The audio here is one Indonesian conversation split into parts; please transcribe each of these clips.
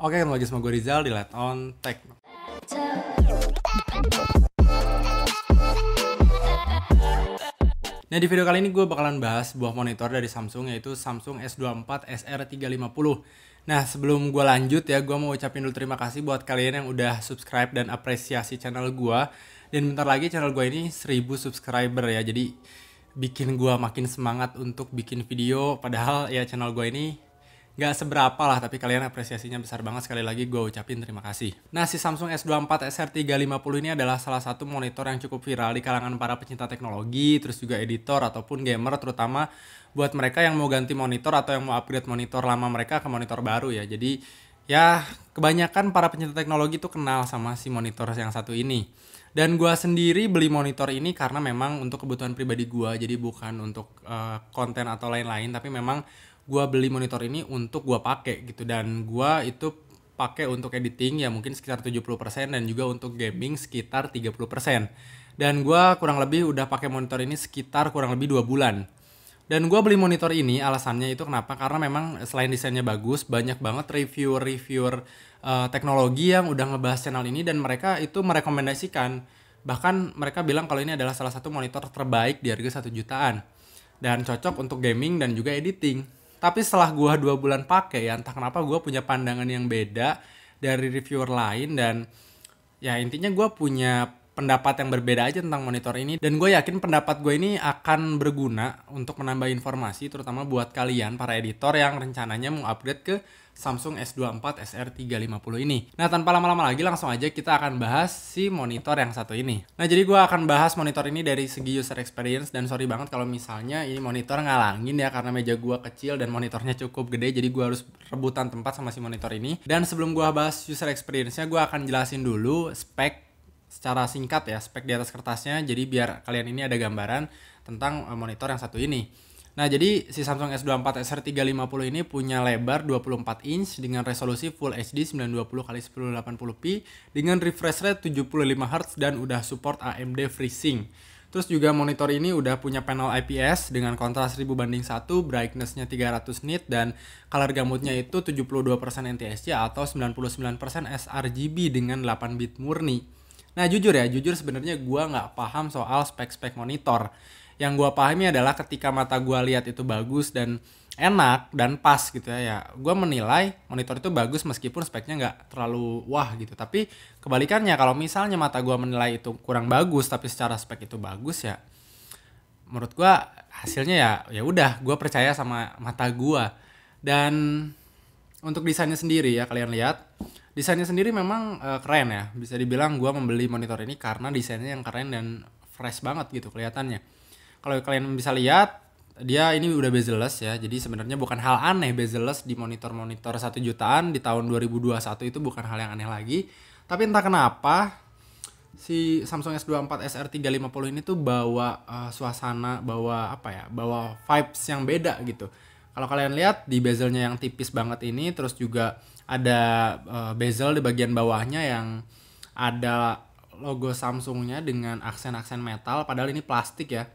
Oke, ketemu lagi sama gue Rizal di Let On Tech. Nah, di video kali ini gue bakalan bahas sebuah monitor dari Samsung, yaitu Samsung S24 SR350. Nah, sebelum gue lanjut ya, gue mau ucapin dulu terima kasih buat kalian yang udah subscribe dan apresiasi channel gue. Dan bentar lagi channel gue ini 1000 subscriber ya, jadi bikin gue makin semangat untuk bikin video. Padahal ya channel gue ini gak seberapa lah, tapi kalian apresiasinya besar banget. Sekali lagi gue ucapin terima kasih. Nah, si Samsung S24 SR350 ini adalah salah satu monitor yang cukup viral di kalangan para pecinta teknologi, terus juga editor ataupun gamer, terutama buat mereka yang mau ganti monitor atau yang mau upgrade monitor lama mereka ke monitor baru ya. Jadi ya kebanyakan para pecinta teknologi tuh kenal sama si monitor yang satu ini. Dan gue sendiri beli monitor ini karena memang untuk kebutuhan pribadi gue, jadi bukan untuk konten atau lain-lain, tapi memang gue beli monitor ini untuk gue pakai gitu. Dan gue itu pakai untuk editing ya mungkin sekitar 70%, dan juga untuk gaming sekitar 30%. Dan gue kurang lebih udah pakai monitor ini sekitar kurang lebih 2 bulan. Dan gue beli monitor ini alasannya itu kenapa? Karena memang selain desainnya bagus, banyak banget reviewer teknologi yang udah ngebahas channel ini, dan mereka itu merekomendasikan. Bahkan mereka bilang kalau ini adalah salah satu monitor terbaik di harga 1 jutaan. Dan cocok untuk gaming dan juga editing. Tapi setelah gue 2 bulan pakai ya, entah kenapa gue punya pandangan yang beda dari reviewer lain. Dan ya intinya gue punya pendapat yang berbeda aja tentang monitor ini. Dan gue yakin pendapat gue ini akan berguna untuk menambah informasi, terutama buat kalian para editor yang rencananya mau upgrade ke Samsung S24 SR350 ini. Nah, tanpa lama-lama lagi langsung aja kita akan bahas si monitor yang satu ini. Nah, jadi gue akan bahas monitor ini dari segi user experience. Dan sorry banget kalau misalnya ini monitor ngalangin ya, karena meja gue kecil dan monitornya cukup gede, jadi gue harus rebutan tempat sama si monitor ini. Dan sebelum gue bahas user experience-nya, gue akan jelasin dulu spek secara singkat ya, spek di atas kertasnya, jadi biar kalian ini ada gambaran tentang monitor yang satu ini. Nah, jadi si Samsung S24 SR350 ini punya lebar 24 inch dengan resolusi Full HD 920x1080p dengan refresh rate 75 Hz dan udah support AMD FreeSync. Terus juga monitor ini udah punya panel IPS dengan kontras 1000:1, brightness-nya 300 nit, dan color gamutnya itu 72% NTSC atau 99% sRGB dengan 8 bit murni. Nah, jujur sebenarnya gue nggak paham soal spek-spek monitor. Yang gue pahami adalah ketika mata gue lihat itu bagus dan enak dan pas gitu ya, gue menilai monitor itu bagus meskipun speknya nggak terlalu wah gitu. Tapi kebalikannya, kalau misalnya mata gue menilai itu kurang bagus tapi secara spek itu bagus ya, menurut gue hasilnya ya udah, gue percaya sama mata gue. Dan untuk desainnya sendiri ya, kalian lihat desainnya sendiri memang keren ya. Bisa dibilang gue membeli monitor ini karena desainnya yang keren dan fresh banget gitu kelihatannya. Kalau kalian bisa lihat, dia ini udah bezel-less ya. Jadi sebenarnya bukan hal aneh bezel-less di monitor-monitor 1 jutaan di tahun 2021, itu bukan hal yang aneh lagi. Tapi entah kenapa si Samsung S24 SR350 ini tuh bawa suasana, bawa vibes yang beda gitu. Kalau kalian lihat di bezelnya yang tipis banget ini, terus juga ada bezel di bagian bawahnya yang ada logo Samsungnya dengan aksen-aksen metal, padahal ini plastik ya.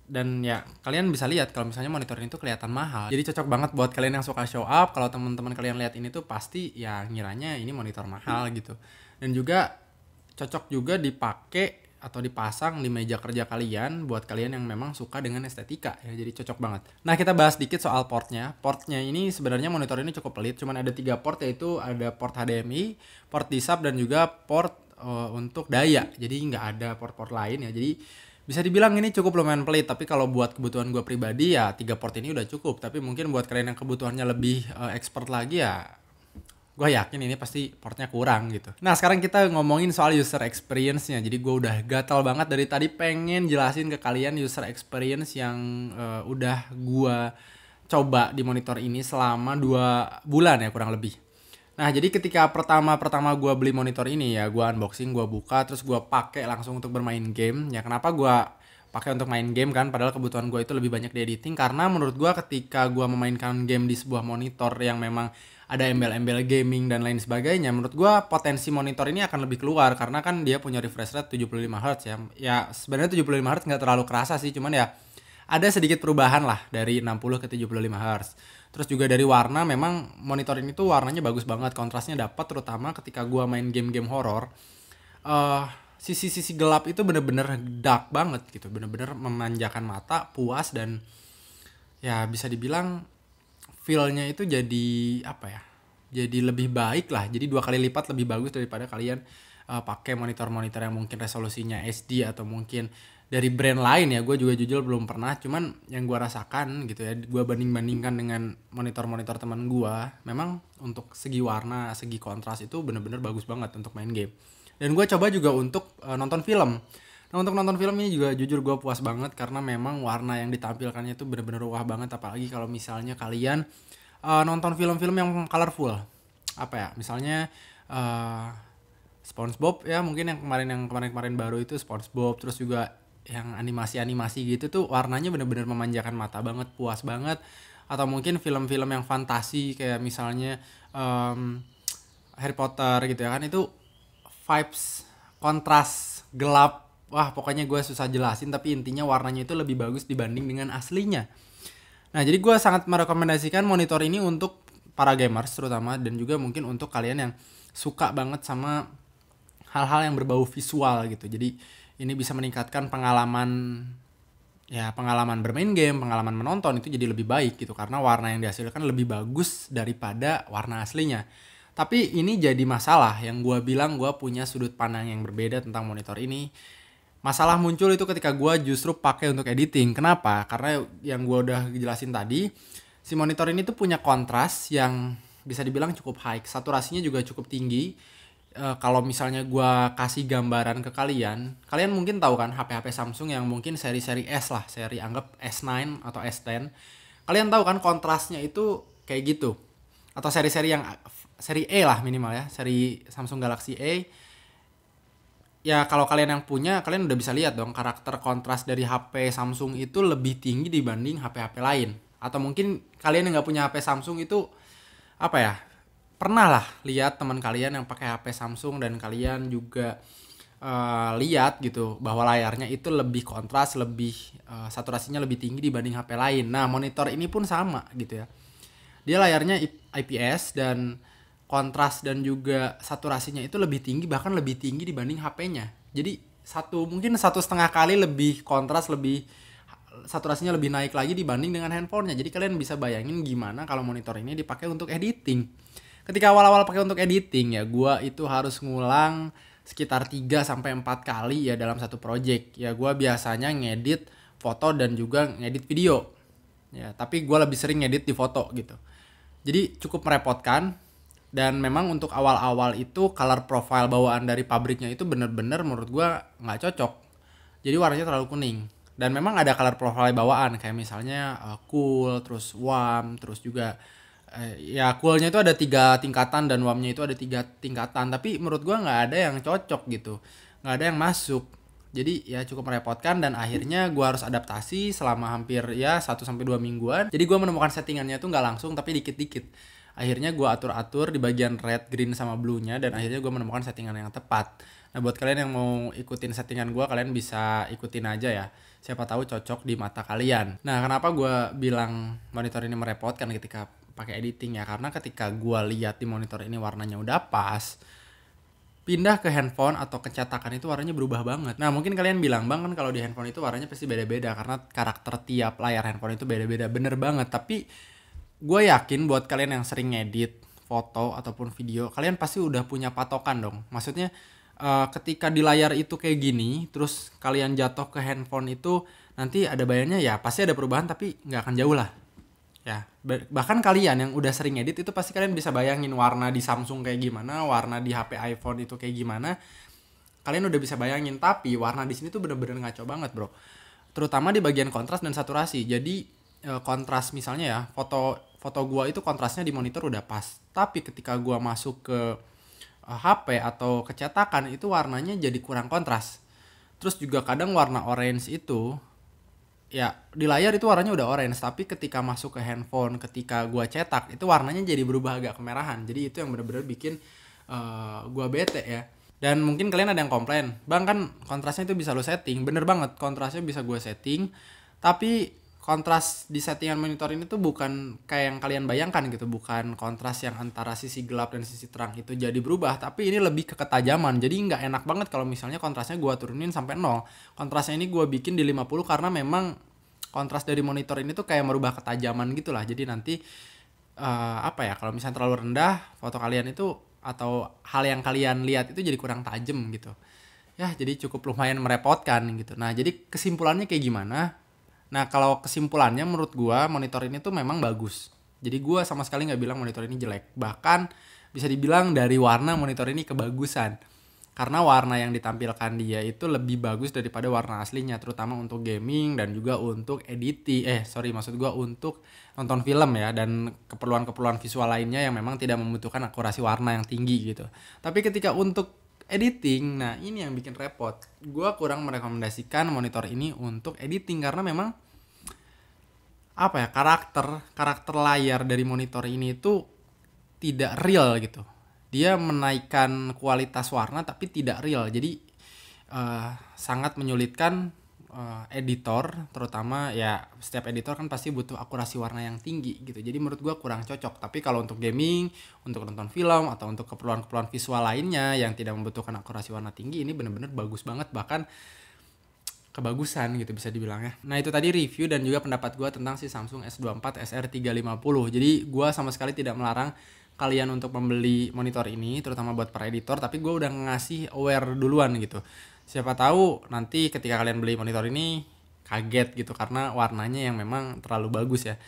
Dan ya kalian bisa lihat kalau misalnya monitor ini tuh kelihatan mahal. Jadi cocok banget buat kalian yang suka show up. Kalau teman-teman kalian lihat ini tuh pasti ya ngiranya ini monitor mahal gitu. Dan juga cocok juga dipakai atau dipasang di meja kerja kalian buat kalian yang memang suka dengan estetika ya. Jadi cocok banget. Nah, kita bahas dikit soal portnya. Portnya ini sebenarnya monitor ini cukup pelit. Cuman ada 3 port, yaitu ada port HDMI, port di-sub, dan juga port untuk daya. Jadi nggak ada port-port lain ya. Jadi bisa dibilang ini cukup lumayan pelit. Tapi kalau buat kebutuhan gue pribadi ya 3 port ini udah cukup. Tapi mungkin buat kalian yang kebutuhannya lebih expert lagi ya, gue yakin ini pasti portnya kurang gitu. Nah, sekarang kita ngomongin soal user experience-nya. Jadi gue udah gatal banget dari tadi pengen jelasin ke kalian user experience yang udah gue coba di monitor ini selama 2 bulan ya kurang lebih. Nah, jadi ketika pertama gue beli monitor ini ya, gue unboxing, gue buka, terus gue pakai langsung untuk bermain game. Ya kenapa gue pakai untuk main game kan, padahal kebutuhan gue itu lebih banyak di editing. Karena menurut gue ketika gue memainkan game di sebuah monitor yang memang ada embel-embel gaming dan lain sebagainya, menurut gue potensi monitor ini akan lebih keluar. Karena kan dia punya refresh rate 75 Hz ya. Ya sebenarnya 75 Hz nggak terlalu kerasa sih, cuman ya ada sedikit perubahan lah dari 60 ke 75 Hz. Terus juga dari warna, memang monitor ini tuh warnanya bagus banget, kontrasnya dapat, terutama ketika gua main game-game horor. eh Sisi-sisi gelap itu bener-bener dark banget gitu, bener-bener memanjakan mata, puas, dan ya bisa dibilang feel-nya itu jadi apa ya? Jadi lebih baik lah. Jadi 2 kali lipat lebih bagus daripada kalian pakai monitor-monitor yang mungkin resolusinya SD atau mungkin dari brand lain ya. Gue juga jujur belum pernah. Cuman yang gue rasakan gitu ya, gue banding-bandingkan dengan monitor-monitor teman gue. Memang untuk segi warna, segi kontras itu bener-bener bagus banget untuk main game. Dan gue coba juga untuk nonton film. Nah, untuk nonton film ini juga jujur gue puas banget karena memang warna yang ditampilkannya itu bener-bener wah banget, apalagi kalau misalnya kalian nonton film-film yang colorful. Apa ya? Misalnya SpongeBob ya, mungkin yang kemarin baru itu SpongeBob, terus juga yang animasi-animasi gitu tuh warnanya bener-bener memanjakan mata banget, puas banget. Atau mungkin film-film yang fantasi kayak misalnya Harry Potter gitu ya kan, itu vibes kontras gelap. Wah, pokoknya gue susah jelasin, tapi intinya warnanya itu lebih bagus dibanding dengan aslinya. Nah, jadi gue sangat merekomendasikan monitor ini untuk para gamers terutama, dan juga mungkin untuk kalian yang suka banget sama hal-hal yang berbau visual gitu. Jadi ini bisa meningkatkan pengalaman bermain game, pengalaman menonton itu jadi lebih baik gitu, karena warna yang dihasilkan lebih bagus daripada warna aslinya. Tapi ini jadi masalah yang gue bilang, gue punya sudut pandang yang berbeda tentang monitor ini. Masalah muncul itu ketika gue justru pakai untuk editing. Kenapa? Karena yang gue udah jelasin tadi, si monitor ini tuh punya kontras yang bisa dibilang cukup high. Saturasinya juga cukup tinggi. Kalau misalnya gue kasih gambaran ke kalian, kalian mungkin tahu kan HP-HP Samsung yang mungkin seri-seri S lah, seri anggap S9 atau S10. Kalian tahu kan kontrasnya itu kayak gitu. Atau seri-seri yang seri E lah minimal ya, seri Samsung Galaxy A. Ya kalau kalian yang punya, kalian udah bisa lihat dong karakter kontras dari HP Samsung itu lebih tinggi dibanding HP-HP lain. Atau mungkin kalian yang nggak punya HP Samsung itu apa ya, pernah lah lihat teman kalian yang pakai HP Samsung dan kalian juga lihat gitu bahwa layarnya itu lebih kontras, lebih saturasinya lebih tinggi dibanding HP lain. Nah, monitor ini pun sama gitu ya. Dia layarnya IPS dan kontras dan juga saturasinya itu lebih tinggi, bahkan lebih tinggi dibanding HP-nya. Jadi mungkin 1,5 kali lebih kontras, lebih saturasinya lebih naik lagi dibanding dengan handphonenya. Jadi kalian bisa bayangin gimana kalau monitor ini dipakai untuk editing. Ketika awal-awal pakai untuk editing ya, gua itu harus ngulang sekitar 3 sampai 4 kali ya dalam satu project. Ya gua biasanya ngedit foto dan juga ngedit video. Ya, tapi gua lebih sering ngedit di foto gitu. Jadi cukup merepotkan, dan memang untuk awal-awal itu color profile bawaan dari pabriknya itu bener-bener menurut gua nggak cocok. Jadi warnanya terlalu kuning. Dan memang ada color profile bawaan kayak misalnya cool, terus warm, terus juga ya coolnya itu ada 3 tingkatan dan warmnya itu ada 3 tingkatan. Tapi menurut gua nggak ada yang cocok gitu, nggak ada yang masuk. Jadi ya cukup merepotkan, dan akhirnya gua harus adaptasi selama hampir ya 1 sampai 2 mingguan. Jadi gua menemukan settingannya tuh nggak langsung tapi dikit-dikit. Akhirnya gue atur-atur di bagian red, green, sama blue-nya, dan akhirnya gue menemukan settingan yang tepat. Nah, buat kalian yang mau ikutin settingan gue, kalian bisa ikutin aja ya. Siapa tahu cocok di mata kalian. Nah, kenapa gue bilang monitor ini merepotkan ketika pakai editing ya? Karena ketika gue lihat di monitor ini warnanya udah pas, pindah ke handphone atau ke cetakan itu warnanya berubah banget. Nah, mungkin kalian bilang, bang kan kalau di handphone itu warnanya pasti beda-beda karena karakter tiap layar handphone itu beda-beda. Bener banget, tapi gue yakin buat kalian yang sering ngedit foto ataupun video, kalian pasti udah punya patokan dong. Maksudnya ketika di layar itu kayak gini, terus kalian jatuh ke handphone itu, nanti ada bayarnya ya pasti ada perubahan, tapi nggak akan jauh lah. Ya, bahkan kalian yang udah sering ngedit itu pasti kalian bisa bayangin warna di Samsung kayak gimana, warna di HP iPhone itu kayak gimana. Kalian udah bisa bayangin, tapi warna di sini tuh bener-bener ngaco banget, bro. Terutama di bagian kontras dan saturasi. Jadi kontras misalnya ya, foto gua itu kontrasnya di monitor udah pas, tapi ketika gua masuk ke HP atau kecetakan itu warnanya jadi kurang kontras. Terus juga kadang warna orange itu ya di layar itu warnanya udah orange, tapi ketika masuk ke handphone, ketika gua cetak itu warnanya jadi berubah agak kemerahan. Jadi itu yang bener-bener bikin gua bete ya. Dan mungkin kalian ada yang komplain, bang kan kontrasnya itu bisa lo setting. Bener banget, kontrasnya bisa gua setting, Tapi kontras di settingan monitor ini tuh bukan kayak yang kalian bayangkan gitu, bukan kontras yang antara sisi gelap dan sisi terang itu jadi berubah, tapi ini lebih ke ketajaman. Jadi nggak enak banget kalau misalnya kontrasnya gua turunin sampai 0. Kontrasnya ini gua bikin di 50 karena memang kontras dari monitor ini tuh kayak merubah ketajaman gitu lah. Jadi nanti apa ya, kalau misalnya terlalu rendah foto kalian itu atau hal yang kalian lihat itu jadi kurang tajam gitu. Ya, jadi cukup lumayan merepotkan gitu. Nah, jadi kesimpulannya kayak gimana? Nah, kalau kesimpulannya menurut gua monitor ini tuh memang bagus. Jadi gua sama sekali nggak bilang monitor ini jelek. Bahkan bisa dibilang dari warna monitor ini kebagusan. Karena warna yang ditampilkan dia itu lebih bagus daripada warna aslinya, terutama untuk gaming dan juga untuk maksud gua untuk nonton film ya, dan keperluan-keperluan visual lainnya yang memang tidak membutuhkan akurasi warna yang tinggi gitu. Tapi ketika untuk editing, nah ini yang bikin repot. Gua kurang merekomendasikan monitor ini untuk editing karena memang apa ya, karakter layar dari monitor ini itu tidak real gitu. Dia menaikkan kualitas warna tapi tidak real. Jadi sangat menyulitkan editor, terutama ya setiap editor kan pasti butuh akurasi warna yang tinggi gitu. Jadi menurut gua kurang cocok. Tapi kalau untuk gaming, untuk nonton film atau untuk keperluan-keperluan visual lainnya yang tidak membutuhkan akurasi warna tinggi, ini bener-bener bagus banget, bahkan kebagusan gitu bisa dibilang ya. Nah, itu tadi review dan juga pendapat gua tentang si Samsung S24 SR350. Jadi gua sama sekali tidak melarang kalian untuk membeli monitor ini, terutama buat para editor, tapi gue udah ngasih aware duluan gitu. Siapa tahu nanti ketika kalian beli monitor ini kaget gitu karena warnanya yang memang terlalu bagus ya.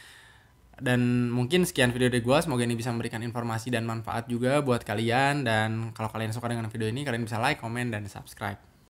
Dan mungkin sekian video dari gue, semoga ini bisa memberikan informasi dan manfaat juga buat kalian. Dan kalau kalian suka dengan video ini, kalian bisa like, komen, dan subscribe.